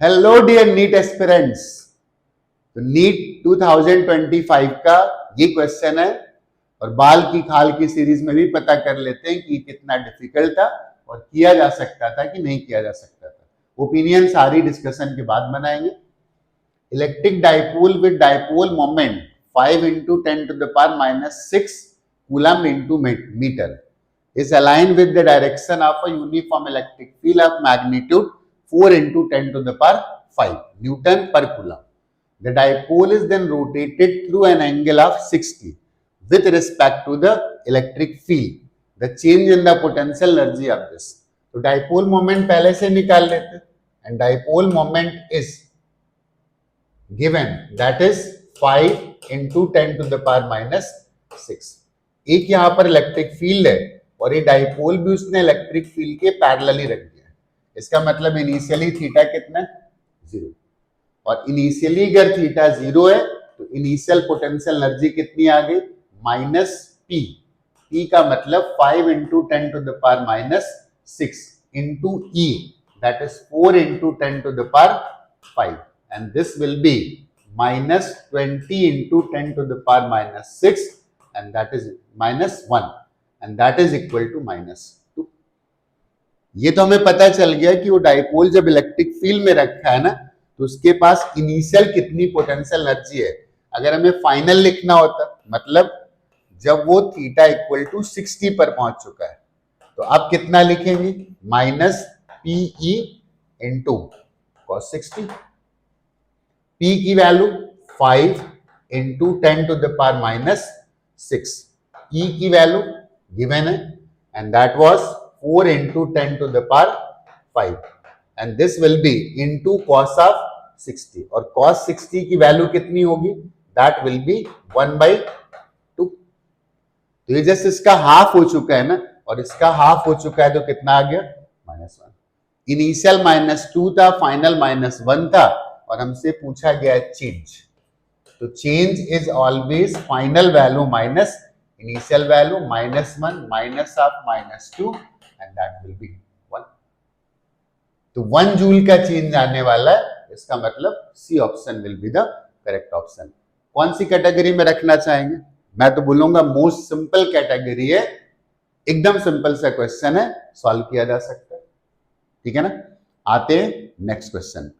Hello dear NEET aspirants, तो NEET 2025 का ये क्वेश्चन है और बाल की खाल की सीरीज में भी पता कर लेते हैं कि कितना डिफिकल्ट था और किया जा सकता था कि नहीं किया जा सकता था। ओपिनियन सारी डिस्कशन के बाद बनाएंगे। Electric dipole with dipole moment 5 into 10 to the power minus 6 coulomb into meter is aligned with the direction of a uniform electric field of magnitude 4 into 10 to the power 5 Newton per coulomb. The dipole is then rotated through an angle of 60 with respect to the electric field. The change in the potential energy of this. तो dipole moment पहले से निकाल लेते and dipole moment is given, that is 5 into 10 to the power minus 6. एक यहां पर electric field है और ये डाइपोल भी उसने इलेक्ट्रिक फील्ड के पैरेलल ही रख दिया। इसका मतलब इनिशियली थीटा कितना है? 0। और इनिशियली अगर थीटा 0 है तो इनिशियल पोटेंशियल एनर्जी कितनी आ गई? Minus P. पी का मतलब 5 into 10 to the power minus 6 into E, that is 4 into 10 to the power 5, and this will be minus 20 into 10 to the power minus 6, and that is minus 1, and that is equal to minus 2. ये तो हमें पता चल गया कि वो dipole जब electric field में रखा है ना तो उसके पास इनिशियल कितनी पोटेंशियल एनर्जी है। अगर हमें फाइनल लिखना होता, मतलब जब वो थीटा इक्वल टू 60 पर पहुंच चुका है, तो आप कितना लिखेंगे? Minus PE into cos 60। P की value 5 into 10 to the power minus 6. E की वैल्यू गिवन है and that was 4 into 10 to the power 5, and this will be into cos of 60, और cos 60 की वैल्यू कितनी होगी? That will be 1/2. तो ये just इसका हाफ हो चुका है ना, और इसका हाफ हो चुका है तो कितना आ गया? -1। इनिशियल -2 था, फाइनल -1 था, और हमसे पूछा गया चेंज। तो change is always final value minus initial value, -1 minus of -2, and that will be 1। तो 1 जूल का चेंज आने वाला है, इसका मतलब C option will be the correct option. कौन सी कैटेगरी में रखना चाहेंगे? मैं तो बोलूंगा मोस्ट सिंपल कैटेगरी है, एकदम सिंपल सा क्वेश्चन है, सॉल्व किया जा सकता है। ठीक है ना? आते हैं नेक्स्ट क्वेश्चन।